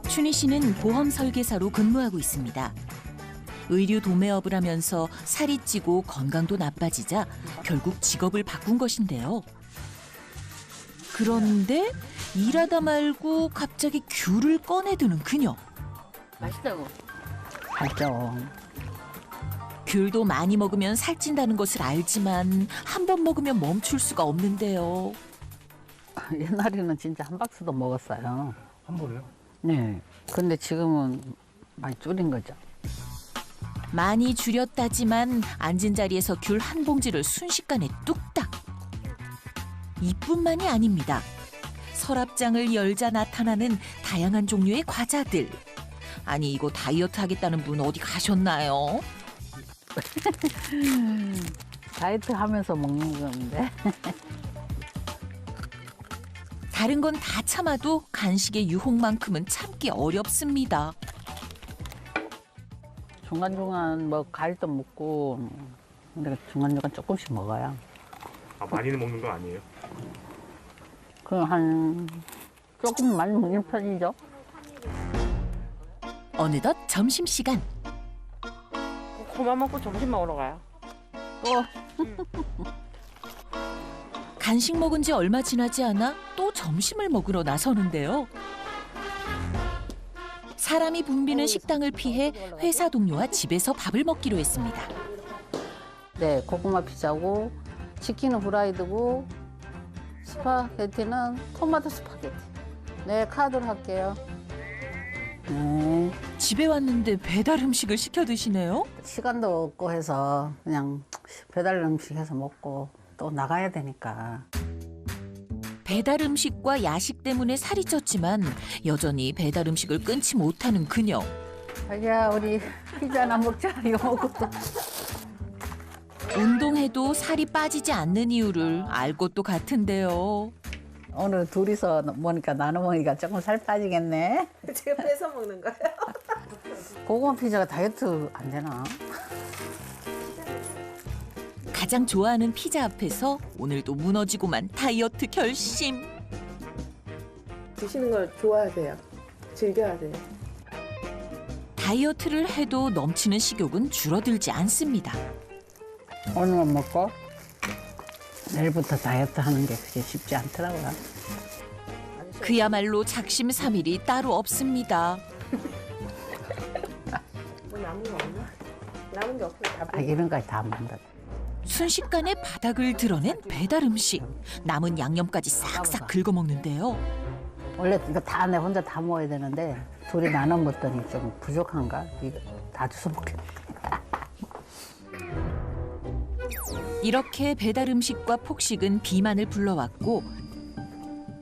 춘희 씨는 보험 설계사로 근무하고 있습니다. 의류 도매업을 하면서 살이 찌고 건강도 나빠지자 결국 직업을 바꾼 것인데요. 그런데 일하다 말고 갑자기 귤을 꺼내드는 그녀. 맛있다고. 알죠. 귤도 많이 먹으면 살찐다는 것을 알지만 한 번 먹으면 멈출 수가 없는데요. 옛날에는 진짜 한 박스도 먹었어요. 한 번에요? 네. 근데 지금은 많이 줄인 거죠. 많이 줄였다지만 앉은 자리에서 귤 한 봉지를 순식간에 뚝딱. 이뿐만이 아닙니다. 서랍장을 열자 나타나는 다양한 종류의 과자들. 아니 이거 다이어트 하겠다는 분 어디 가셨나요? 다이어트 하면서 먹는 건데. 다른 건 다 참아도 간식의 유혹만큼은 참기 어렵습니다. 중간중간 뭐 과일도 먹고 근데 중간중간 조금씩 먹어요. 아, 많이는 먹는 거 아니에요? 그럼 한 조금 많이 먹는 편이죠. 어느덧 점심시간. 그만 먹고 점심 먹으러 가요. 또 간식 먹은 지 얼마 지나지 않아 또 점심을 먹으러 나서는데요. 사람이 붐비는 식당을 피해 회사 동료와 집에서 밥을 먹기로 했습니다. 네, 고구마 피자고 치킨은 후라이드고 스파게티는 토마토 스파게티. 네, 카드로 할게요. 네. 집에 왔는데 배달 음식을 시켜 드시네요. 시간도 없고 해서 그냥 배달 음식 해서 먹고 또 나가야 되니까. 배달 음식과 야식 때문에 살이 쪘지만 여전히 배달 음식을 끊지 못하는 그녀. 자기야, 우리 피자나 먹자. 이거 먹고 또. 운동해도 살이 빠지지 않는 이유를 알 것도 같은데요. 오늘 둘이서 먹으니까 나눠 먹으니까 조금 살 빠지겠네. 제가 뺏어 먹는 거예요? 고구마 피자가 다이어트 안 되나? 가장 좋아하는 피자 앞에서 오늘도 무너지고만 다이어트 결심. 드시는 걸 좋아하세요. 즐겨야 돼요. 다이어트를 해도 넘치는 식욕은 줄어들지 않습니다. 오늘은 먹고 내일부터 다이어트 하는 게 그게 쉽지 않더라고요. 그야말로 작심삼일이 따로 없습니다. 뭐 남은 거 없나? 남은 게 없어요. 다 아, 이런 거 다 만다. 순식간에 바닥을 드러낸 배달 음식. 남은 양념까지 싹싹 긁어먹는데요. 원래 이거 다 내 혼자 다 먹어야 되는데 둘이 나눠 먹더니 좀 부족한가? 이거 다 주워 먹게. 이렇게 배달 음식과 폭식은 비만을 불러왔고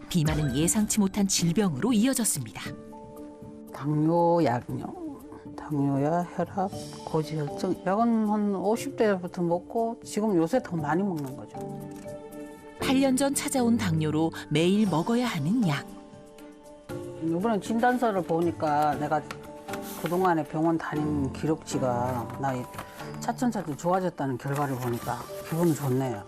비만은 예상치 못한 질병으로 이어졌습니다. 당뇨약요. 당뇨야, 혈압, 고지혈증. 약은 한 50대부터 먹고 지금 요새 더 많이 먹는 거죠. 8년 전 찾아온 당뇨로 매일 먹어야 하는 약. 이번에 진단서를 보니까 내가 그동안에 병원 다닌 기록치가 나 차츰차츰 좋아졌다는 결과를 보니까 기분이 좋네요.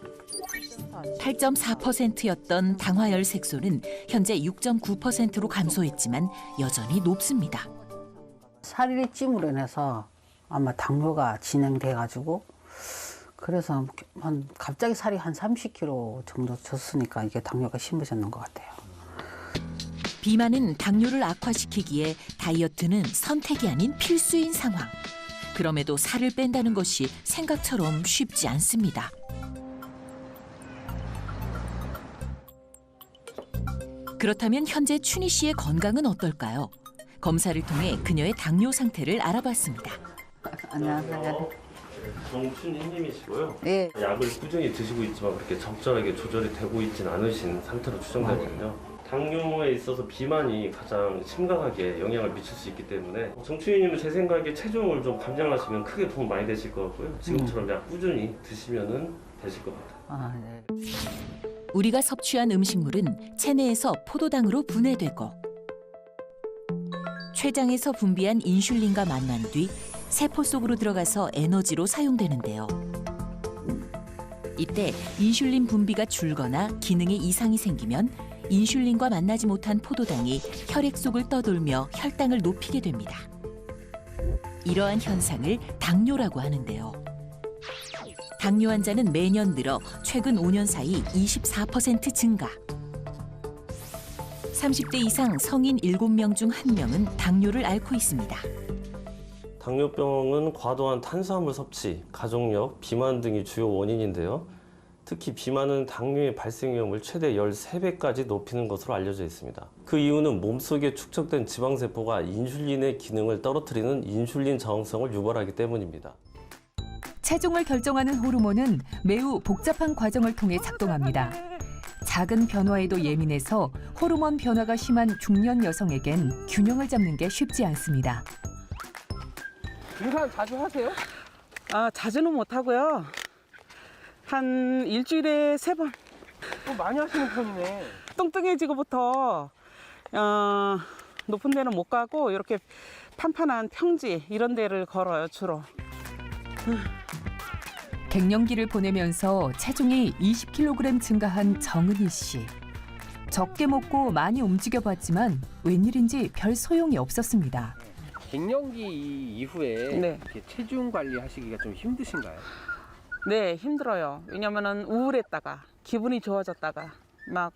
8.4%였던 당화열 색소는 현재 6.9%로 감소했지만 여전히 높습니다. 살이 찜으로 인해서 아마 당뇨가 진행돼가지고 그래서 갑자기 살이 한 30kg 정도 쪘으니까 이게 당뇨가 심해졌는 것 같아요. 비만은 당뇨를 악화시키기에 다이어트는 선택이 아닌 필수인 상황. 그럼에도 살을 뺀다는 것이 생각처럼 쉽지 않습니다. 그렇다면 현재 춘희 씨의 건강은 어떨까요? 검사를 통해 그녀의 당뇨 상태를 알아봤습니다. 안녕하세요. 정춘희님이시고요. 예. 약을 꾸준히 드시고 있지만 그렇게 적절하게 조절이 되고 있진 않으신 상태로 추정되거든요. 당뇨에 있어서 비만이 가장 심각하게 영향을 미칠 수 있기 때문에 정춘희님은 제 생각에 체중을 좀 감량하시면 크게 도움 많이 되실 것 같고요. 지금처럼 약 꾸준히 드시면은 되실 것 같아요. 아, 네. 우리가 섭취한 음식물은 체내에서 포도당으로 분해되고 췌장에서 분비한 인슐린과 만난 뒤 세포 속으로 들어가서 에너지로 사용되는데요. 이때 인슐린 분비가 줄거나 기능에 이상이 생기면 인슐린과 만나지 못한 포도당이 혈액 속을 떠돌며 혈당을 높이게 됩니다. 이러한 현상을 당뇨라고 하는데요. 당뇨 환자는 매년 늘어 최근 5년 사이 24% 증가. 30대 이상 성인 7명 중 1명은 당뇨를 앓고 있습니다. 당뇨병은 과도한 탄수화물 섭취, 가족력, 비만 등이 주요 원인인데요. 특히 비만은 당뇨의 발생 위험을 최대 13배까지 높이는 것으로 알려져 있습니다. 그 이유는 몸속에 축적된 지방세포가 인슐린의 기능을 떨어뜨리는 인슐린 저항성을 유발하기 때문입니다. 체중을 결정하는 호르몬은 매우 복잡한 과정을 통해 작동합니다. 작은 변화에도 예민해서 호르몬 변화가 심한 중년 여성에겐 균형을 잡는 게 쉽지 않습니다. 등산 자주 하세요? 자주는 못하고요. 한 일주일에 3번. 많이 하시는 편이네. 뚱뚱해지고부터 높은 데는 못 가고 이렇게 판판한 평지 이런 데를 걸어요, 주로. 갱년기를 보내면서 체중이 20kg 증가한 정은희 씨. 적게 먹고 많이 움직여봤지만 웬일인지 별 소용이 없었습니다. 갱년기 이후에 네. 이렇게 체중 관리하시기가 좀 힘드신가요? 네, 힘들어요. 왜냐면은 우울했다가 기분이 좋아졌다가 막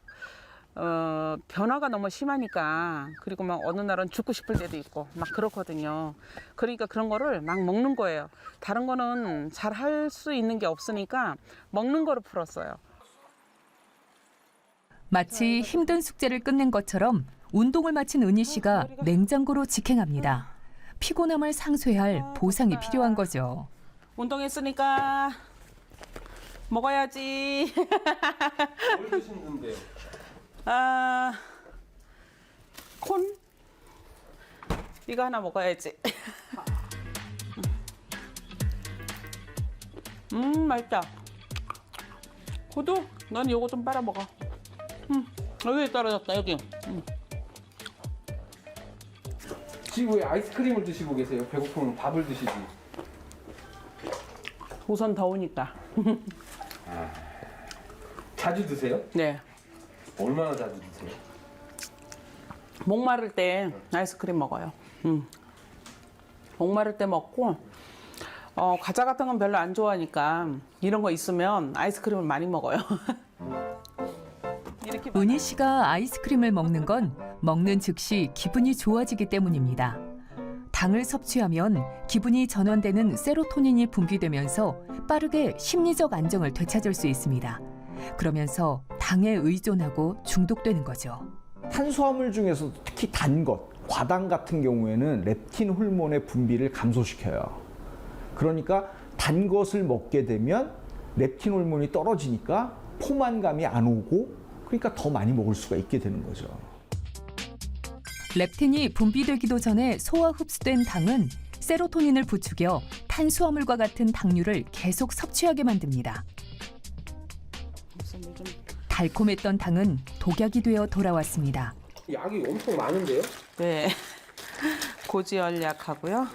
변화가 너무 심하니까 그리고 막 어느 날은 죽고 싶을 때도 있고 막 그렇거든요. 그러니까 그런 거를 막 먹는 거예요. 다른 거는 잘 할 수 있는 게 없으니까 먹는 거로 풀었어요. 마치 힘든 숙제를 끝낸 것처럼 운동을 마친 은희 씨가 냉장고로 직행합니다. 피곤함을 상쇄할 보상이 필요한 거죠. 운동했으니까 먹어야지. 뭘 드시는데요? 콘? 이거 하나 먹어야지. 맛있다. 호두? 넌 이거 좀 빨아 먹어. 여기 떨어졌다, 여기. 지금 왜 아이스크림을 드시고 계세요? 배고프면 밥을 드시지. 우선 더우니까. 자주 드세요? 네. 얼마나 자주 드세요? 목마를 때 아이스크림 먹어요. 목마를 때 먹고 과자 같은 건 별로 안 좋아하니까 이런 거 있으면 아이스크림을 많이 먹어요. 이렇게 은희 씨가 아이스크림을 먹는 건 먹는 즉시 기분이 좋아지기 때문입니다. 당을 섭취하면 기분이 전환되는 세로토닌이 분비되면서 빠르게 심리적 안정을 되찾을 수 있습니다. 그러면서 당에 의존하고 중독되는 거죠. 탄수화물 중에서 특히 단 것, 과당 같은 경우에는 렙틴 호르몬의 분비를 감소시켜요. 그러니까 단 것을 먹게 되면 렙틴 호르몬이 떨어지니까 포만감이 안 오고 그러니까 더 많이 먹을 수가 있게 되는 거죠. 렙틴이 분비되기도 전에 소화 흡수된 당은 세로토닌을 부추겨 탄수화물과 같은 당류를 계속 섭취하게 만듭니다. 달콤했던 당은 독약이 되어 돌아왔습니다. 약이 엄청 많은데요? 네. 고지혈약하고요.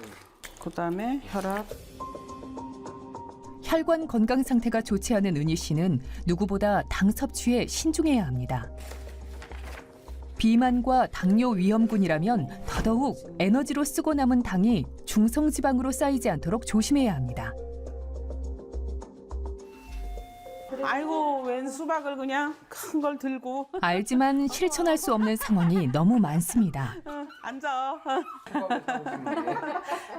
그다음에 혈압. 혈관 건강 상태가 좋지 않은 은희 씨는 누구보다 당 섭취에 신중해야 합니다. 비만과 당뇨 위험군이라면 더더욱 에너지로 쓰고 남은 당이 중성지방으로 쌓이지 않도록 조심해야 합니다. 아이고, 웬 수박을 그냥 큰 걸 들고. 알지만 실천할 수 없는 상황이 너무 많습니다. 앉아.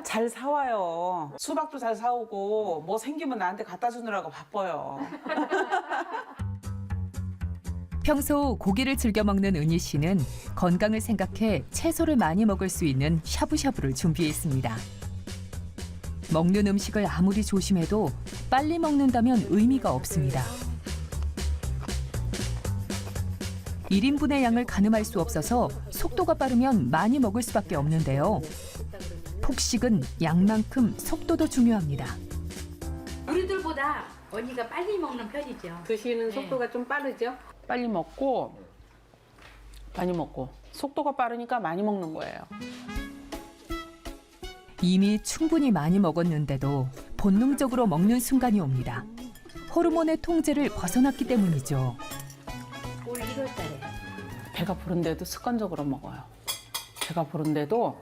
잘 사와요. 수박도 잘 사오고 뭐 생기면 나한테 갖다 주느라고 바빠요. 평소 고기를 즐겨 먹는 은희 씨는 건강을 생각해 채소를 많이 먹을 수 있는 샤브샤브를 준비했습니다. 먹는 음식을 아무리 조심해도 빨리 먹는다면 의미가 없습니다. 1인분의 양을 가늠할 수 없어서 속도가 빠르면 많이 먹을 수밖에 없는데요. 폭식은 양만큼 속도도 중요합니다. 우리들보다 언니가 빨리 먹는 편이죠. 드시는 속도가 좀 빠르죠? 빨리 먹고 많이 먹고 속도가 빠르니까 많이 먹는 거예요. 이미 충분히 많이 먹었는데도 본능적으로 먹는 순간이 옵니다. 호르몬의 통제를 벗어났기 때문이죠. 올 1월달에 배가 부른데도 습관적으로 먹어요. 배가 부른데도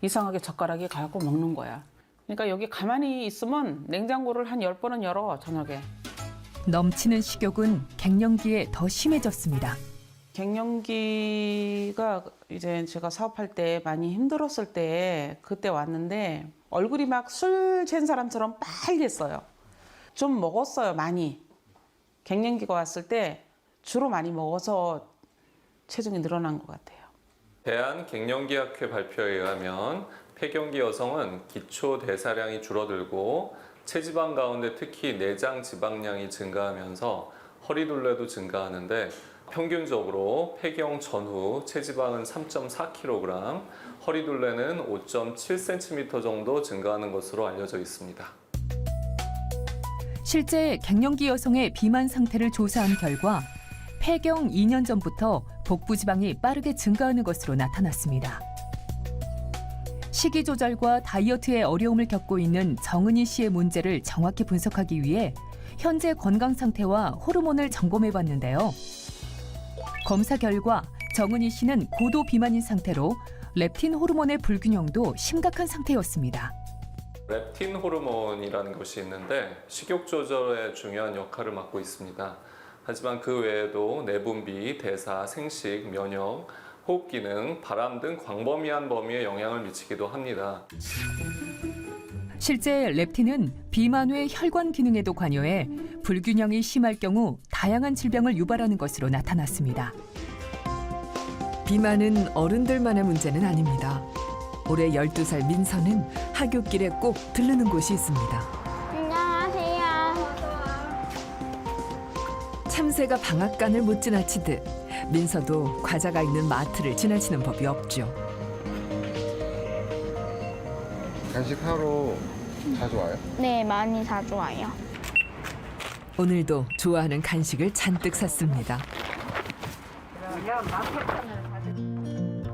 이상하게 젓가락이 가고 먹는 거야. 그러니까 여기 가만히 있으면 냉장고를 한 10번은 열어, 저녁에. 넘치는 식욕은 갱년기에 더 심해졌습니다. 갱년기가 이제 제가 사업할 때 많이 힘들었을 때 그때 왔는데 얼굴이 막 술 잰 사람처럼 빨갰어요. 좀 먹었어요, 많이. 갱년기가 왔을 때 주로 많이 먹어서 체중이 늘어난 것 같아요. 대한갱년기학회 발표에 의하면 폐경기 여성은 기초 대사량이 줄어들고 체지방 가운데 특히 내장 지방량이 증가하면서 허리둘레도 증가하는데 평균적으로 폐경 전후 체지방은 3.4kg, 허리둘레는 5.7cm 정도 증가하는 것으로 알려져 있습니다. 실제 갱년기 여성의 비만 상태를 조사한 결과 폐경 2년 전부터 복부 지방이 빠르게 증가하는 것으로 나타났습니다. 식이 조절과 다이어트에 어려움을 겪고 있는 정은희 씨의 문제를 정확히 분석하기 위해 현재 건강 상태와 호르몬을 점검해 봤는데요. 검사 결과 정은희 씨는 고도 비만인 상태로 렙틴 호르몬의 불균형도 심각한 상태였습니다. 렙틴 호르몬이라는 것이 있는데 식욕 조절에 중요한 역할을 맡고 있습니다. 하지만 그 외에도 내분비, 대사, 생식, 면역, 호흡 기능, 바람 등 광범위한 범위에 영향을 미치기도 합니다. 실제 렙틴은 비만 후의 혈관 기능에도 관여해 불균형이 심할 경우 다양한 질병을 유발하는 것으로 나타났습니다. 비만은 어른들만의 문제는 아닙니다. 올해 12살 민서는 하굣길에 꼭 들르는 곳이 있습니다. 안녕하세요. 참새가 방앗간을 못 지나치듯 민서도 과자가 있는 마트를 지나치는 법이 없죠. 간식 하러 자주 와요? 네, 많이 자주 와요. 오늘도 좋아하는 간식을 잔뜩 샀습니다.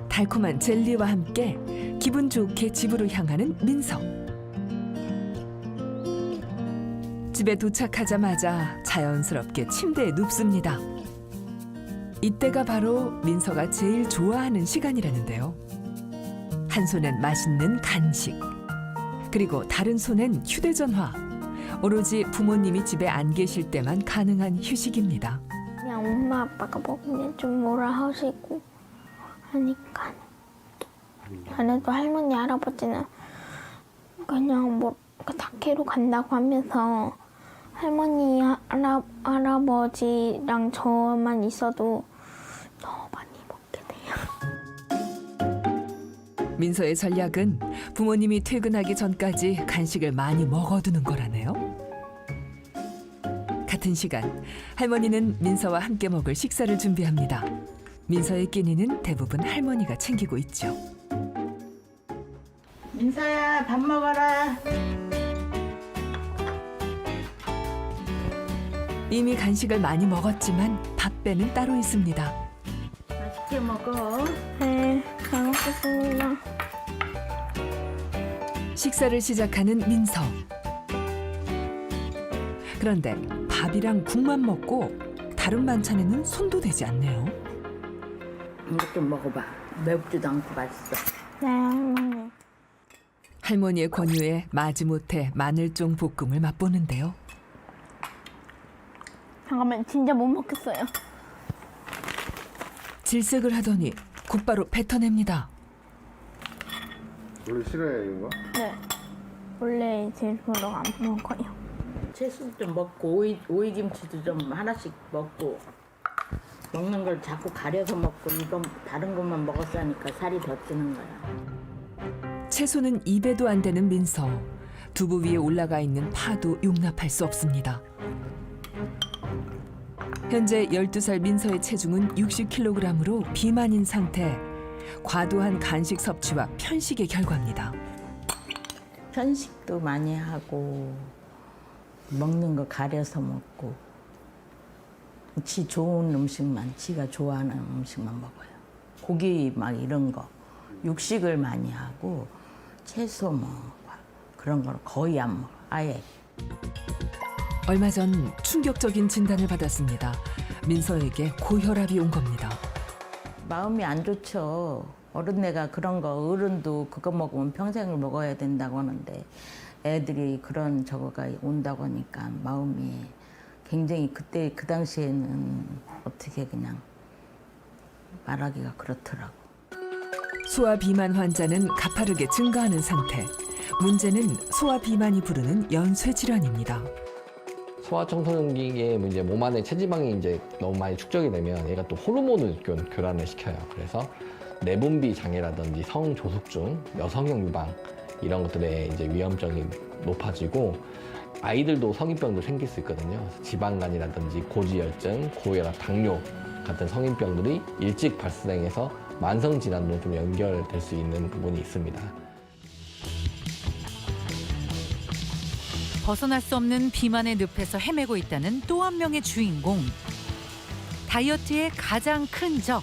달콤한 젤리와 함께 기분 좋게 집으로 향하는 민서. 집에 도착하자마자 자연스럽게 침대에 눕습니다. 이때가 바로 민서가 제일 좋아하는 시간이라는데요. 한 손엔 맛있는 간식, 그리고 다른 손엔 휴대전화. 오로지 부모님이 집에 안 계실 때만 가능한 휴식입니다. 그냥 엄마 아빠가 먹으면 좀 뭐라 하시고 하니까. 그래도 할머니 할아버지는 그냥 뭐 다케로 간다고 하면서 할머니 할아버지랑 저만 있어도 더 많이 먹게 돼요. 민서의 전략은 부모님이 퇴근하기 전까지 간식을 많이 먹어두는 거라네요. 같은 시간 할머니는 민서와 함께 먹을 식사를 준비합니다. 민서의 끼니는 대부분 할머니가 챙기고 있죠. 민서야, 밥 먹어라. 이미 간식을 많이 먹었지만 밥배는 따로 있습니다. 맛있게 먹어. 네, 잘 먹겠습니다. 식사를 시작하는 민서. 그런데 밥이랑 국만 먹고 다른 반찬에는 손도 대지 않네요. 이것 좀 먹어봐. 맵지도 않고 맛있어. 네, 할머니. 할머니의 권유에 마지못해 마늘종 볶음을 맛보는데요. 잠깐만, 진짜 못 먹겠어요. 질색을 하더니 곧바로 뱉어냅니다. 원래 싫어해요 이런 거? 네, 원래 제일 별로 안 먹어요. 채소도 좀 먹고 오이김치도 좀 하나씩 먹고 먹는 걸 자꾸 가려서 먹고 이건 다른 것만 먹었어 하니까 살이 더 찌는 거야. 채소는 입에도 안 되는 민서. 두부 위에 올라가 있는 파도 용납할 수 없습니다. 현재 12살 민서의 체중은 60kg으로 비만인 상태. 과도한 간식 섭취와 편식의 결과입니다. 편식도 많이 하고 먹는 거 가려서 먹고 지 좋은 음식만, 지가 좋아하는 음식만 먹어요. 고기 막 이런 거, 육식을 많이 하고 채소 뭐 그런 걸 거의 안 먹어, 아예. 얼마 전 충격적인 진단을 받았습니다. 민서에게 고혈압이 온 겁니다. 마음이 안 좋죠. 어른네가 그런 거 어른도 그거 먹으면 평생을 먹어야 된다고 하는데 애들이 그런 저거가 온다고 하니까 마음이 굉장히 그때 그 당시에는 어떻게 그냥 말하기가 그렇더라고. 소아 비만 환자는 가파르게 증가하는 상태. 문제는 소아 비만이 부르는 연쇄 질환입니다. 소아청소년기에 이제 몸 안에 체지방이 이제 너무 많이 축적이 되면 얘가 또 호르몬을 교란을 시켜요. 그래서 내분비 장애라든지 성조숙증, 여성형 유방 이런 것들의 이제 위험성이 높아지고 아이들도 성인병도 생길 수 있거든요. 그래서 지방간이라든지 고지혈증, 고혈압, 당뇨 같은 성인병들이 일찍 발생해서 만성 질환으로 좀 연결될 수 있는 부분이 있습니다. 벗어날 수 없는 비만의 늪에서 헤매고 있다는 또 한 명의 주인공. 다이어트의 가장 큰 적,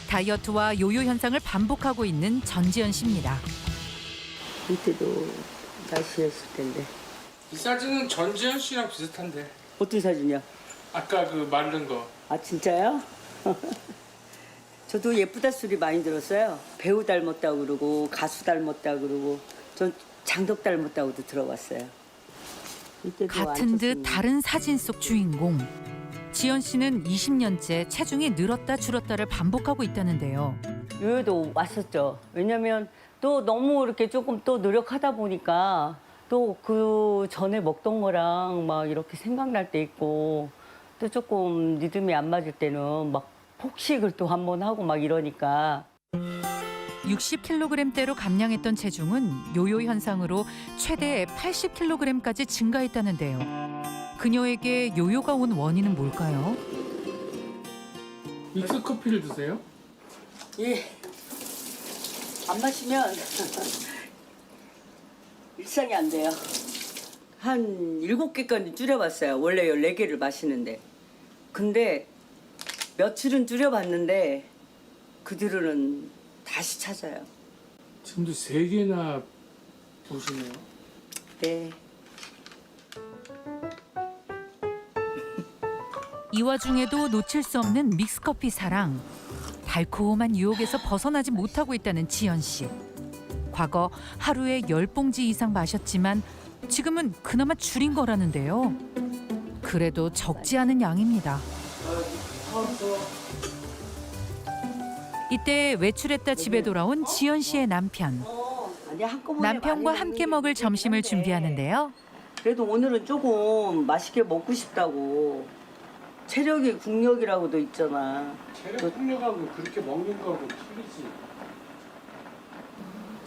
다이어트와 요요 현상을 반복하고 있는 전지현 씨입니다. 이때도 날씬했을 텐데. 이 사진은 전지현 씨랑 비슷한데. 어떤 사진이야? 아까 그 마른 거. 아 진짜요? 저도 예쁘다 소리 많이 들었어요. 배우 닮았다고 그러고 가수 닮았다고 그러고 전 장덕 닮았다고도 들어봤어요. 같은 듯 다른 사진 속 주인공. 지연 씨는 20년째 체중이 늘었다 줄었다를 반복하고 있다는데요. 요요도 왔었죠. 왜냐면 또 너무 이렇게 조금 또 노력하다 보니까 또 그 전에 먹던 거랑 막 이렇게 생각날 때 있고 또 조금 리듬이 안 맞을 때는 막 폭식을 또 한 번 하고 막 이러니까 60kg대로 감량했던 체중은 요요 현상으로 최대 80kg까지 증가했다는데요. 그녀에게 요요가 온 원인은 뭘까요? 믹스 커피를 드세요? 예. 안 마시면 일상이 안 돼요. 한 7개까지 줄여봤어요. 원래 14개를 마시는데. 근데 며칠은 줄여봤는데 그 뒤로는 다시 찾아요. 지금도 3개나 보시네요. 네. 이 와중에도 놓칠 수 없는 믹스커피 사랑. 달콤한 유혹에서 벗어나지 못하고 있다는 지연 씨. 과거 하루에 10봉지 이상 마셨지만 지금은 그나마 줄인 거라는데요. 그래도 적지 않은 양입니다. 이때 외출했다 집에 돌아온 지연 씨의 남편. 남편과 함께 먹을 점심을 준비하는데요. 그래도 오늘은 조금 맛있게 먹고 싶다고. 체력이 국력이라고도 있잖아. 체력 풍력하고 그렇게 먹는 거하고 틀리지.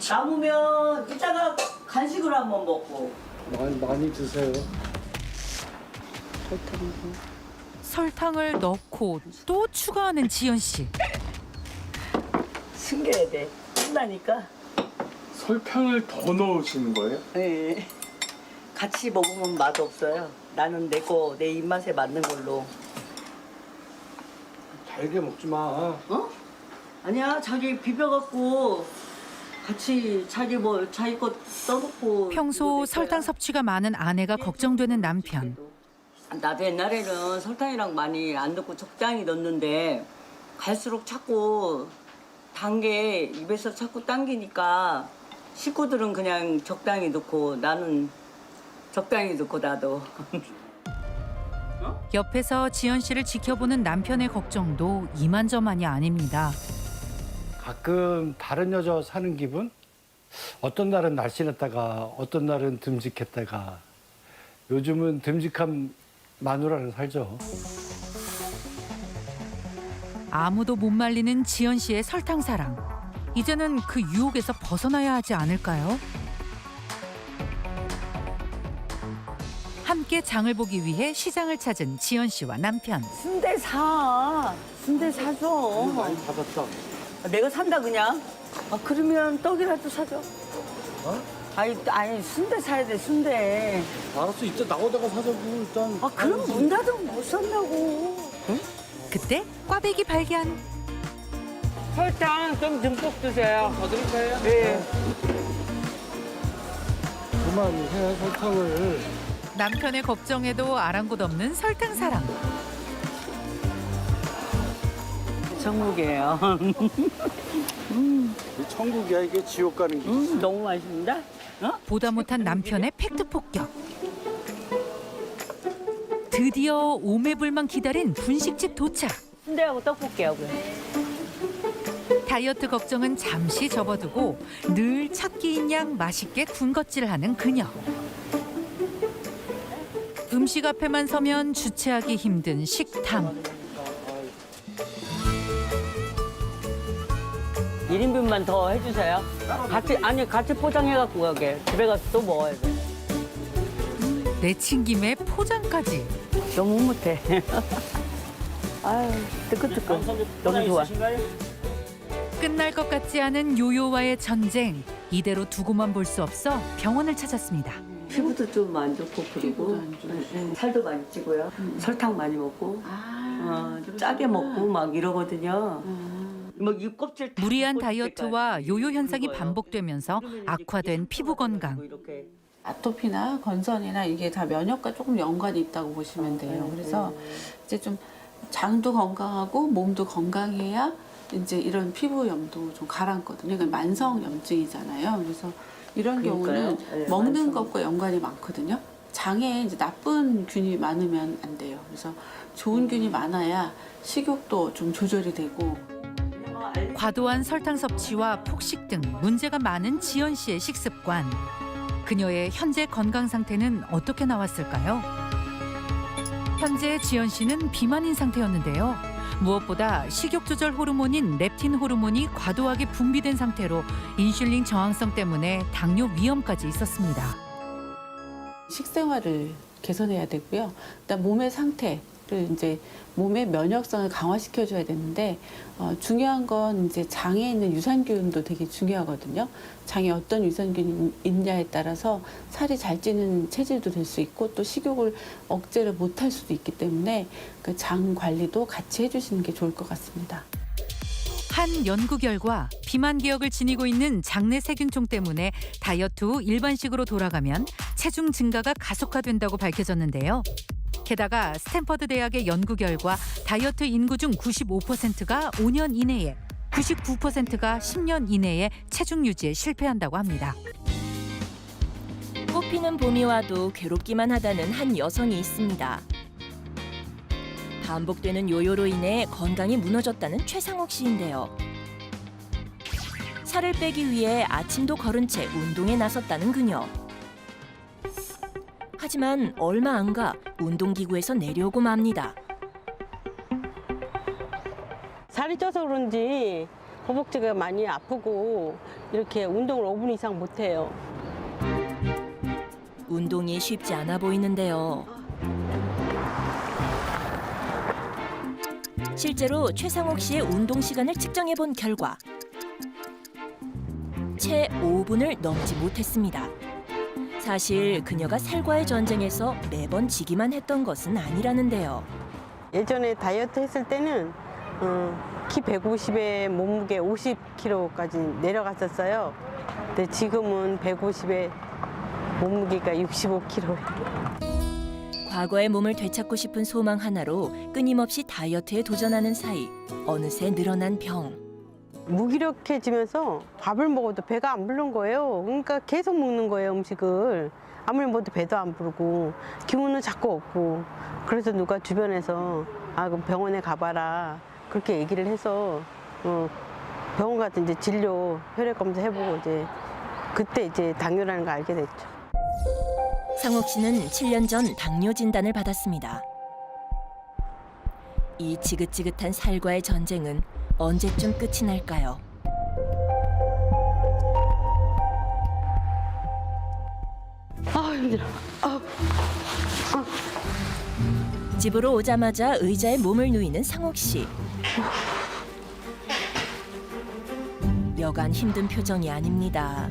남으면 이따가 간식으로 한번 먹고. 많이 드세요. 설탕을 넣고 또 추가하는 지연 씨. 숨겨야 돼. 신나니까. 설탕을 더 넣으시는 거예요? 네. 같이 먹으면 맛없어요. 나는 내 거, 내 입맛에 맞는 걸로. 달게 먹지 마. 어? 아니야, 자기 비벼갖고 같이 자기 거 써놓고. 평소 설탕 섭취가 많은 아내가 걱정되는 남편. 나도 옛날에는 설탕이랑 많이 안 넣고 적당히 넣었는데 갈수록 자꾸 단 게 입에서 자꾸 당기니까 식구들은 그냥 적당히 넣고 나는 적당히 넣고 나도. 옆에서 지연 씨를 지켜보는 남편의 걱정도 이만저만이 아닙니다. 가끔 다른 여자 사는 기분? 어떤 날은 날씬했다가 어떤 날은 듬직했다가 요즘은 듬직한 마누라를 살죠. 아무도 못 말리는 지연 씨의 설탕 사랑. 이제는 그 유혹에서 벗어나야 하지 않을까요? 함께 장을 보기 위해 시장을 찾은 지연 씨와 남편. 순대 사. 순대 사줘. 많이 받았어. 내가 산다 그냥. 아, 그러면 떡이라도 사줘. 어? 아니 순대 사야 돼 순대. 알았어, 이따 나오다가 사자고 일단. 아 그럼 문 닫으면 못 산다고. 응? 그때 꽈배기 발견. 설탕 좀 듬뿍 드세요. 더 드릴까요? 네. 그만 해, 설탕을. 남편의 걱정에도 아랑곳 없는 설탕 사랑. 천국이에요. 천국이야 이게 지옥 가는 길. 너무 맛있는데? 보다 못한 남편의 팩트 폭격. 드디어 오매불만 기다린 분식집 도착. 순대하고 떡볶이하고요. 다이어트 걱정은 잠시 접어두고 늘 찾기인 양 맛있게 군것질하는 그녀. 음식 앞에만 서면 주체하기 힘든 식탐. 1인분만 더 해주세요. 같이 포장해갖고 가게. 집에 가서 또 먹어야 돼. 내친김에 포장까지. 너무 못해. 아유, 뜨끈뜨끈. 너무 좋아. 끝날 것 같지 않은 요요와의 전쟁. 이대로 두고만 볼 수 없어 병원을 찾았습니다. 피부도 좀 안 좋고 그리고 살도 많이 찌고요. 설탕 많이 먹고 짜게 먹고 막 이러거든요. 뭐 이 껍질 다 무리한 먹고 다이어트와 요요 현상이 반복되면서 악화된 피부 건강. 이렇게 아토피나 건선이나 이게 다 면역과 조금 연관이 있다고 보시면 돼요. 그래서 이제 좀 장도 건강하고 몸도 건강해야 이제 이런 피부염도 좀 가라앉거든요. 그러니까 만성 염증이잖아요. 그래서 이런 경우는 네, 먹는 만성. 것과 연관이 많거든요. 장에 이제 나쁜 균이 많으면 안 돼요. 그래서 좋은 균이 많아야 식욕도 좀 조절이 되고. 과도한 설탕 섭취와 폭식 등 문제가 많은 지연 씨의 식습관. 그녀의 현재 건강 상태는 어떻게 나왔을까요? 현재 지연 씨는 비만인 상태였는데요. 무엇보다 식욕 조절 호르몬인 렙틴 호르몬이 과도하게 분비된 상태로 인슐린 저항성 때문에 당뇨 위험까지 있었습니다. 식생활을 개선해야 되고요. 일단 몸의 상태를 이제 몸의 면역성을 강화시켜줘야 되는데 중요한 건 이제 장에 있는 유산균도 되게 중요하거든요. 장에 어떤 유산균이 있냐에 따라서 살이 잘 찌는 체질도 될 수 있고 또 식욕을 억제를 못할 수도 있기 때문에 그 장 관리도 같이 해주시는 게 좋을 것 같습니다. 한 연구 결과 비만 기억을 지니고 있는 장내 세균총 때문에 다이어트 후 일반식으로 돌아가면 체중 증가가 가속화된다고 밝혀졌는데요. 게다가 스탠퍼드 대학의 연구 결과 다이어트 인구 중 95%가 5년 이내에, 99%가 10년 이내에 체중 유지에 실패한다고 합니다. 꽃피는 봄이 와도 괴롭기만 하다는 한 여성이 있습니다. 반복되는 요요로 인해 건강이 무너졌다는 최상옥 씨인데요. 살을 빼기 위해 아침도 거른 채 운동에 나섰다는 그녀. 하지만 얼마 안 가 운동기구에서 내려오고 맙니다. 살이 쪄서 그런지 허벅지가 많이 아프고 이렇게 운동을 5분 이상 못해요. 운동이 쉽지 않아 보이는데요. 실제로 최상옥 씨의 운동 시간을 측정해 본 결과 채 5분을 넘지 못했습니다. 사실 그녀가 살과의 전쟁에서 매번 지기만 했던 것은 아니라는데요. 예전에 다이어트 했을 때는 키 150에 몸무게 50kg까지 내려갔었어요. 근데 지금은 150에 몸무게가 65kg예요. 과거의 몸을 되찾고 싶은 소망 하나로 끊임없이 다이어트에 도전하는 사이 어느새 늘어난 병. 무기력해지면서 밥을 먹어도 배가 안 부른 거예요. 그러니까 계속 먹는 거예요, 음식을. 아무리 먹어도 배도 안 부르고 기운은 자꾸 없고. 그래서 누가 주변에서 그럼 병원에 가봐라 그렇게 얘기를 해서 병원 가서 이제 진료 혈액 검사 해보고 이제 그때 이제 당뇨라는 걸 알게 됐죠. 상옥 씨는 7년 전 당뇨 진단을 받았습니다. 이 지긋지긋한 살과의 전쟁은 언제쯤 끝이 날까요? 힘들어. 집으로 오자마자 의자에 몸을 누이는 상옥 씨. 여간 힘든 표정이 아닙니다.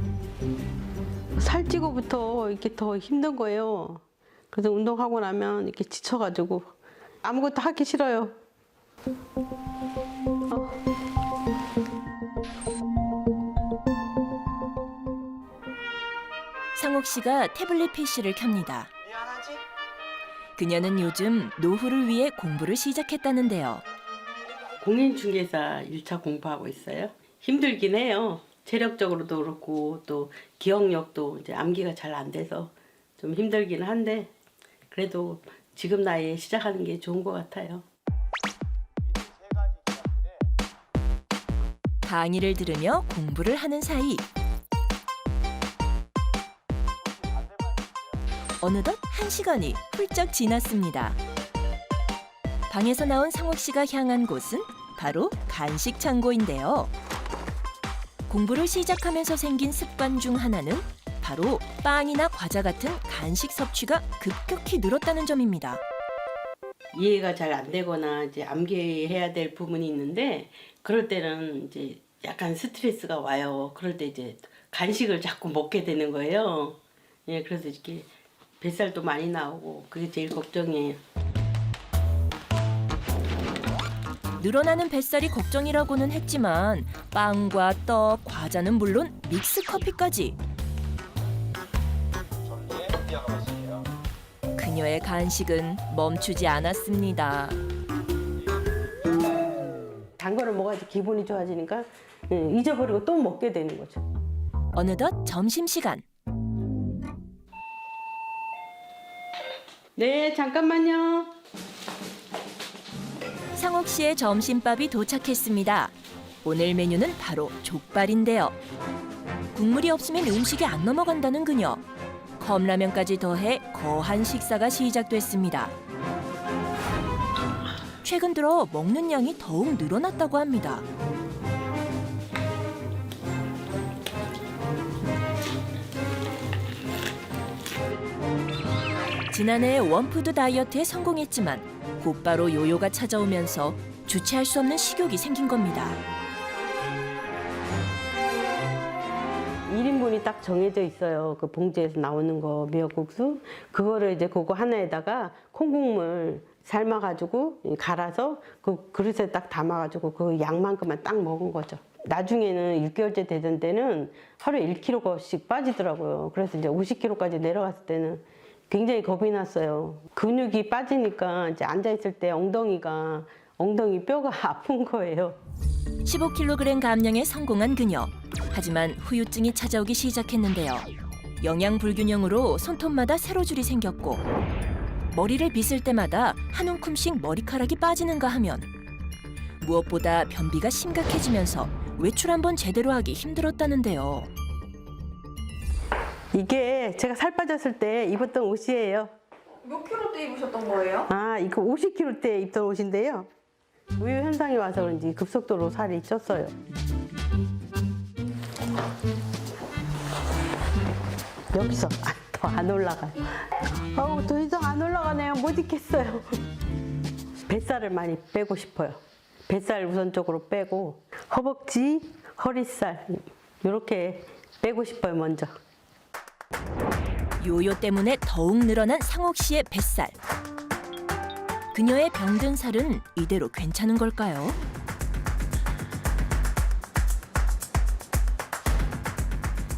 살찌고부터 이렇게 더 힘든 거예요. 그래서 운동하고 나면 이렇게 지쳐가지고 아무것도 하기 싫어요. 상옥 씨가 태블릿 PC를 켭니다. 그녀는 요즘 노후를 위해 공부를 시작했다는데요. 공인중개사 1차 공부하고 있어요. 힘들긴 해요. 체력적으로도 그렇고 또 기억력도 이제 암기가 잘 안 돼서 좀 힘들긴 한데 그래도 지금 나이에 시작하는 게 좋은 것 같아요. 강의를 들으며 공부를 하는 사이 어느덧 1시간이 훌쩍 지났습니다. 방에서 나온 상옥 씨가 향한 곳은 바로 간식 창고인데요. 공부를 시작하면서 생긴 습관 중 하나는 바로 빵이나 과자 같은 간식 섭취가 급격히 늘었다는 점입니다. 이해가 잘 안 되거나 이제 암기해야 될 부분이 있는데 그럴 때는 이제 약간 스트레스가 와요. 그럴 때 이제 간식을 자꾸 먹게 되는 거예요. 예, 그래서 이렇게 뱃살도 많이 나오고 그게 제일 걱정이에요. 늘어나는 뱃살이 걱정이라고는 했지만 빵과 떡, 과자는 물론 믹스커피까지 그녀의 간식은 멈추지 않았습니다. 단 거를 먹어야지 기분이 좋아지니까 잊어버리고 또 먹게 되는 거죠. 어느덧 점심시간. 네, 잠깐만요. 상옥 씨의 점심밥이 도착했습니다. 오늘 메뉴는 바로 족발인데요. 국물이 없으면 음식이 안 넘어간다는 그녀. 컵라면까지 더해 거한 식사가 시작됐습니다. 최근 들어 먹는 양이 더욱 늘어났다고 합니다. 지난해 원푸드 다이어트에 성공했지만 곧바로 요요가 찾아오면서 주체할 수 없는 식욕이 생긴 겁니다. 1인분이 딱 정해져 있어요. 그 봉지에서 나오는 거 미역국수. 그거를 이제 그거 하나에다가 콩국물 삶아가지고 갈아서 그 그릇에 딱 담아가지고 그 양만큼만 딱 먹은 거죠. 나중에는 6개월째 되던 때는 하루에 1kg씩 빠지더라고요. 그래서 이제 50kg까지 내려갔을 때는 굉장히 겁이 났어요. 근육이 빠지니까 이제 앉아있을 때 엉덩이 뼈가 아픈 거예요. 15kg 감량에 성공한 그녀. 하지만 후유증이 찾아오기 시작했는데요. 영양 불균형으로 손톱마다 세로줄이 생겼고 머리를 빗을 때마다 한 움큼씩 머리카락이 빠지는가 하면 무엇보다 변비가 심각해지면서 외출 한번 제대로 하기 힘들었다는데요. 이게 제가 살 빠졌을 때 입었던 옷이에요. 몇 킬로 때 입으셨던 거예요? 아, 이거 50kg 때 입던 옷인데요. 우유 현상이 와서 그런지 급속도로 살이 쪘어요. 여기서 더 안 올라가요. 어우, 더 이상 안 올라가네요. 못 입겠어요. 뱃살을 많이 빼고 싶어요. 뱃살 우선적으로 빼고 허벅지, 허리살 이렇게 빼고 싶어요, 먼저. 요요 때문에 더욱 늘어난 상옥 씨의 뱃살. 그녀의 병든 살은 이대로 괜찮은 걸까요?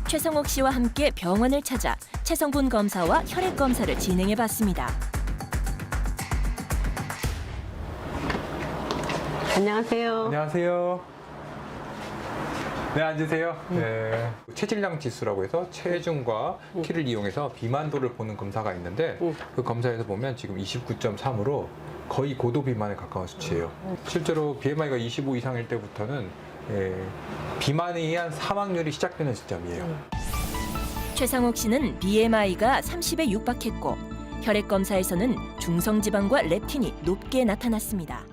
최성옥 씨와 함께 병원을 찾아 체성분 검사와 혈액 검사를 진행해 봤습니다. 안녕하세요. 안녕하세요. 네, 앉으세요. 네. 체질량 지수라고 해서 체중과 키를 이용해서 비만도를 보는 검사가 있는데 그 검사에서 보면 지금 29.3으로 거의 고도 비만에 가까운 수치예요. 실제로 BMI가 25 이상일 때부터는 비만에 의한 사망률이 시작되는 시점이에요. 최상옥 씨는 BMI가 30에 육박했고 혈액 검사에서는 중성지방과 렙틴이 높게 나타났습니다.